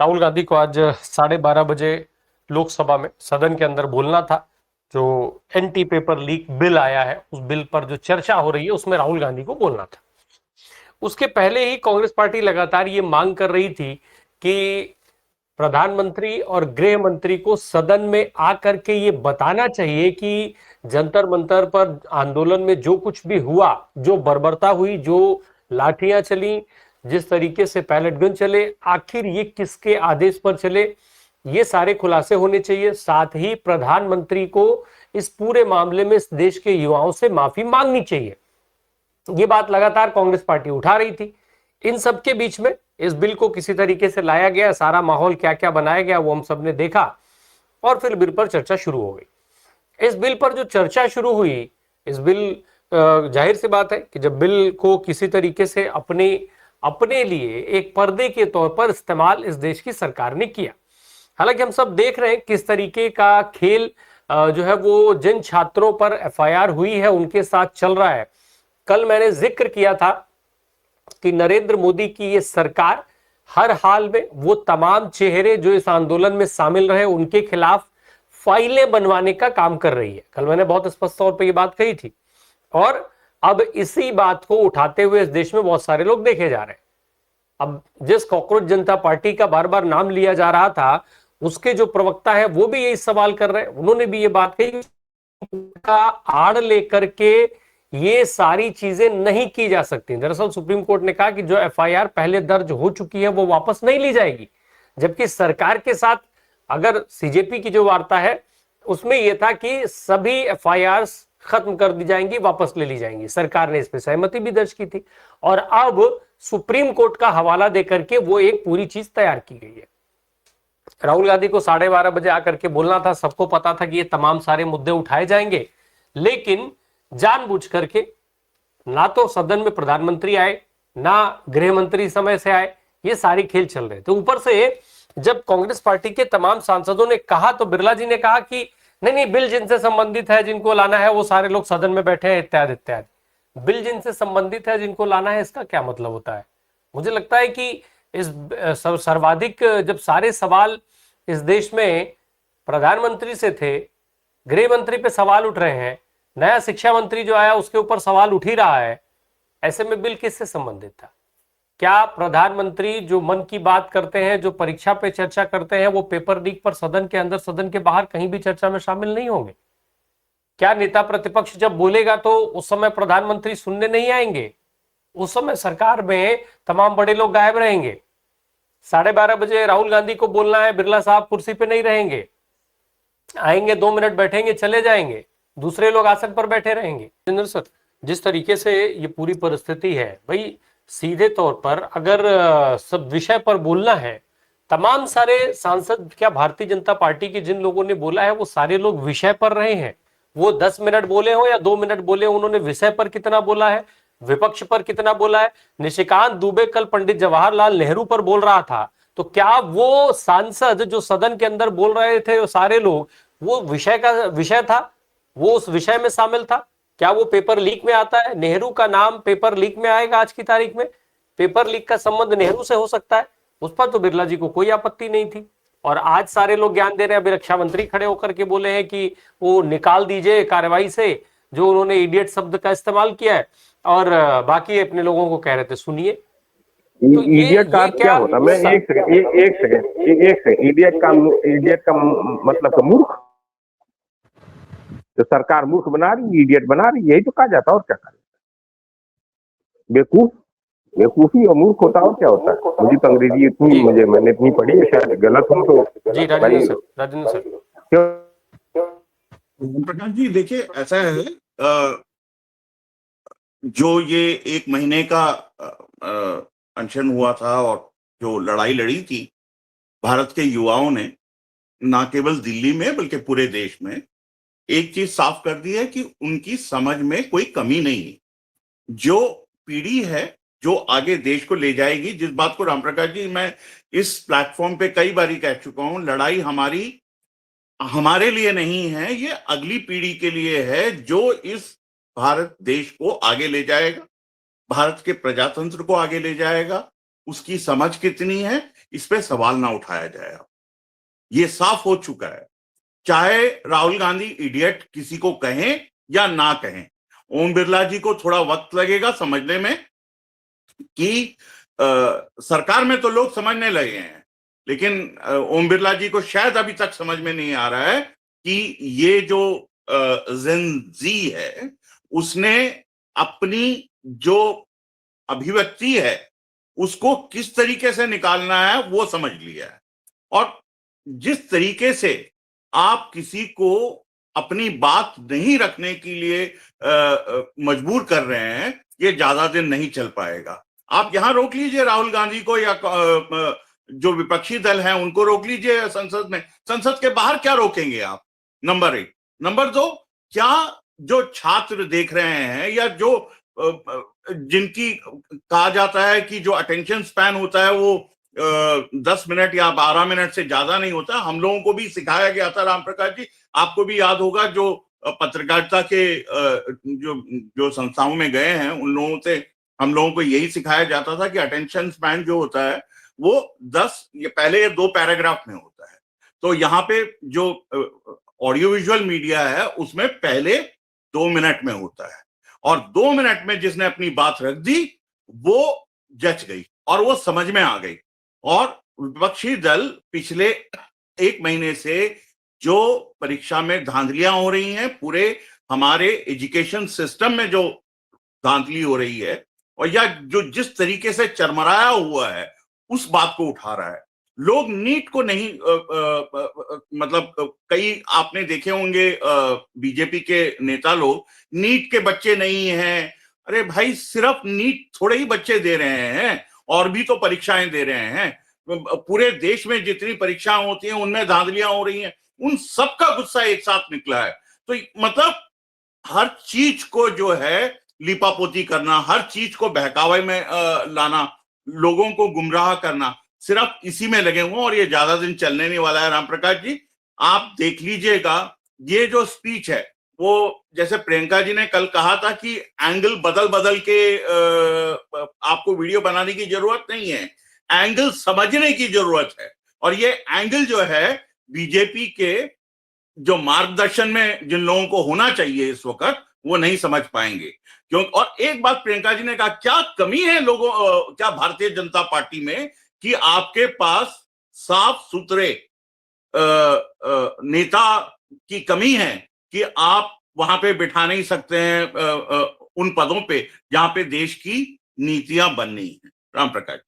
राहुल गांधी को आज 12:30 बजे लोकसभा में सदन के अंदर बोलना था। जो एंटी पेपर लीक बिल आया है, उस बिल पर जो चर्चा हो रही है उसमें राहुल गांधी को बोलना था। उसके पहले ही कांग्रेस पार्टी लगातार ये मांग कर रही थी कि प्रधानमंत्री और गृह मंत्री को सदन में आकर के ये बताना चाहिए कि जंतर मंतर पर आंदोलन में जो कुछ भी हुआ, जो बर्बरता हुई, जो लाठियां चली, जिस तरीके से पैलेट गन चले, आखिर ये किसके आदेश पर चले, ये सारे खुलासे होने चाहिए। साथ ही प्रधानमंत्री को इस पूरे मामले में इस देश के युवाओं से माफी मांगनी चाहिए। ये बात लगातार कांग्रेस पार्टी उठा रही थी। इन सब के बीच में इस बिल को किसी तरीके से लाया गया, सारा माहौल क्या क्या बनाया गया वो हम सब ने देखा, और फिर बिल पर चर्चा शुरू हो गई। इस बिल पर जो चर्चा शुरू हुई, इस बिल जाहिर सी बात है कि जब बिल को किसी तरीके से अपने अपने लिए एक पर्दे के तौर पर इस्तेमाल इस देश की सरकार ने किया। हालांकि हम सब देख रहे हैं किस तरीके का खेल जो है वो जिन छात्रों पर एफआईआर हुई है उनके साथ चल रहा है। कल मैंने जिक्र किया था कि नरेंद्र मोदी की ये सरकार हर हाल में वो तमाम चेहरे जो इस आंदोलन में शामिल रहे उनके खिलाफ फाइलें बनवाने का काम कर रही है। कल मैंने बहुत स्पष्ट तौर पर यह बात कही थी, और अब इसी बात को उठाते हुए इस देश में बहुत सारे लोग देखे जा रहे हैं। अब जिस कॉकरोच जनता पार्टी का बार बार नाम लिया जा रहा था, उसके जो प्रवक्ता है वो भी यही सवाल कर रहे हैं। उन्होंने भी ये बात कही का आड़ लेकर के ये सारी चीजें नहीं की जा सकती। दरअसल सुप्रीम कोर्ट ने कहा कि जो एफआईआर पहले दर्ज हो चुकी है वो वापस नहीं ली जाएगी, जबकि सरकार के साथ अगर सीजेपी की जो वार्ता है उसमें यह था कि सभी एफआईआर खत्म कर दी जाएंगी, वापस ले ली जाएंगी। सरकार ने इस पर सहमति भी दर्ज की थी, और अब सुप्रीम कोर्ट का हवाला देकर के वो एक पूरी चीज तैयार की गई है। राहुल गांधी को 12:30 बजे आकर के बोलना था। सबको पता था कि ये तमाम सारे मुद्दे उठाए जाएंगे, लेकिन जानबूझ करके ना तो सदन में प्रधानमंत्री आए, ना गृह मंत्री समय से आए। ये सारी खेल चल रहे थे। ऊपर से जब कांग्रेस पार्टी के तमाम सांसदों ने कहा तो बिरला जी ने कहा कि नहीं नहीं, बिल जिनसे संबंधित है, जिनको लाना है वो सारे लोग सदन में बैठे हैं, इत्यादि इत्यादि। बिल जिनसे संबंधित है, जिनको लाना है, इसका क्या मतलब होता है? मुझे लगता है कि इस सर्वाधिक जब सारे सवाल इस देश में प्रधानमंत्री से थे, गृह मंत्री पे सवाल उठ रहे हैं, नया शिक्षा मंत्री जो आया उसके ऊपर सवाल उठ ही रहा है, ऐसे में बिल किससे संबंधित था? क्या प्रधानमंत्री जो मन की बात करते हैं, जो परीक्षा पे चर्चा करते हैं, वो पेपर लीक पर सदन के अंदर, सदन के बाहर कहीं भी चर्चा में शामिल नहीं होंगे? क्या नेता प्रतिपक्ष जब बोलेगा तो उस समय प्रधानमंत्री सुनने नहीं आएंगे? उस समय सरकार में तमाम बड़े लोग गायब रहेंगे। 12:30 बजे राहुल गांधी को बोलना है, बिरला साहब कुर्सी पे नहीं रहेंगे, आएंगे 2 मिनट बैठेंगे चले जाएंगे, दूसरे लोग आसन पर बैठे रहेंगे। जितेंद्र सर, जिस तरीके से ये पूरी परिस्थिति है भाई, सीधे तौर पर अगर सब विषय पर बोलना है, तमाम सारे सांसद, क्या भारतीय जनता पार्टी के जिन लोगों ने बोला है वो सारे लोग विषय पर रहे हैं? वो 10 मिनट बोले हो या 2 मिनट बोले हो, उन्होंने विषय पर कितना बोला है, विपक्ष पर कितना बोला है? निशिकांत दुबे कल पंडित जवाहरलाल नेहरू पर बोल रहा था, तो क्या वो सांसद जो सदन के अंदर बोल रहे थे वो सारे लोग, वो विषय का विषय था, वो उस विषय में शामिल था? क्या वो पेपर लीक में आता है? नेहरू का नाम पेपर लीक में आएगा आज की तारीख में? पेपर लीक का संबंध नेहरू से हो सकता है? उस पर तो बिरला जी को कोई आपत्ति नहीं थी, और आज सारे लोग ज्ञान दे रहे हैं। अभी रक्षा मंत्री खड़े होकर के बोले हैं कि वो निकाल दीजिए कार्रवाई से जो उन्होंने इडियट शब्द का इस्तेमाल किया है, और बाकी अपने लोगों को कह रहे थे सुनिए। तो इडियट का क्या होता? मैं एक सेकंड, इडियट का मतलब तो मूर्ख। तो सरकार मूर्ख बना रही, इडियट बना रही, यही तो कहा जाता है। और क्या करें? बेवकूफ, बेवकूफी और मूर्ख होता और क्या होता है? मुझे तो अंग्रेजी इतनी, मैंने इतनी पढ़ी है, शायद गलत हो तो जी राजेंद्र सर। प्रकाश जी देखिए, ऐसा है, जो ये 1 महीने का अनशन हुआ था और जो लड़ाई लड़ी थी भारत के युवाओं ने, ना केवल दिल्ली में बल्कि पूरे देश में, एक चीज साफ कर दी है कि उनकी समझ में कोई कमी नहीं है। जो पीढ़ी है जो आगे देश को ले जाएगी, जिस बात को राम प्रकाश जी मैं इस प्लेटफॉर्म पे कई बार कह चुका हूं, लड़ाई हमारे लिए नहीं है, ये अगली पीढ़ी के लिए है, जो इस भारत देश को आगे ले जाएगा, भारत के प्रजातंत्र को आगे ले जाएगा, उसकी समझ कितनी है, इस पे सवाल ना उठाया जाए। अब ये साफ हो चुका है, चाहे राहुल गांधी इडियट किसी को कहें या ना कहें। ओम बिरला जी को थोड़ा वक्त लगेगा समझने में कि सरकार में तो लोग समझने लगे हैं, लेकिन ओम बिरला जी को शायद अभी तक समझ में नहीं आ रहा है कि ये जो जेन जी है उसने अपनी जो अभिव्यक्ति है उसको किस तरीके से निकालना है वो समझ लिया है। और जिस तरीके से आप किसी को अपनी बात नहीं रखने के लिए मजबूर कर रहे हैं, ये ज्यादा दिन नहीं चल पाएगा। आप यहां रोक लीजिए राहुल गांधी को, या जो विपक्षी दल हैं उनको रोक लीजिए संसद में। संसद के बाहर क्या रोकेंगे आप? नंबर 1। नंबर 2, क्या जो छात्र देख रहे हैं या जो जिनकी कहा जाता है कि जो अटेंशन स्पैन होता है वो 10 मिनट या 12 मिनट से ज्यादा नहीं होता, हम लोगों को भी सिखाया गया था। राम प्रकाश जी, आपको भी याद होगा, जो पत्रकारिता के जो संस्थाओं में गए हैं उन लोगों से हम लोगों को यही सिखाया जाता था कि अटेंशन स्पैन जो होता है वो 10 ये पहले 2 पैराग्राफ में होता है। तो यहाँ पे जो ऑडियो विजुअल मीडिया है उसमें पहले 2 मिनट में होता है, और 2 मिनट में जिसने अपनी बात रख दी वो जच गई और वो समझ में आ गई। और विपक्षी दल पिछले 1 महीने से जो परीक्षा में धांधलियां हो रही हैं, पूरे हमारे एजुकेशन सिस्टम में जो धांधली हो रही है, और या जो जिस तरीके से चरमराया हुआ है उस बात को उठा रहा है। लोग नीट को नहीं मतलब कई आपने देखे होंगे बीजेपी के नेता लोग, नीट के बच्चे नहीं हैं। अरे भाई, सिर्फ नीट थोड़े ही बच्चे दे रहे हैं, और भी तो परीक्षाएं दे रहे हैं। पूरे देश में जितनी परीक्षाएं होती हैं उनमें धांधलियां हो रही हैं, उन सबका गुस्सा एक साथ निकला है। तो मतलब हर चीज को जो है लिपापोती करना, हर चीज को बहकावे में लाना, लोगों को गुमराह करना, सिर्फ इसी में लगे हुए, और ये ज्यादा दिन चलने नहीं वाला है। राम प्रकाश जी, आप देख लीजिएगा, ये जो स्पीच है वो, जैसे प्रियंका जी ने कल कहा था कि एंगल बदल बदल के आपको वीडियो बनाने की जरूरत नहीं है, एंगल समझने की जरूरत है। और ये एंगल जो है बीजेपी के जो मार्गदर्शन में जिन लोगों को होना चाहिए इस वक्त, वो नहीं समझ पाएंगे। क्यों? और एक बात प्रियंका जी ने कहा, क्या कमी है लोगों क्या भारतीय जनता पार्टी में कि आपके पास साफ सुथरे नेता की कमी है कि आप वहां पे बिठा नहीं सकते हैं उन पदों पे जहां पे देश की नीतियां बननी है। राम प्रकाश।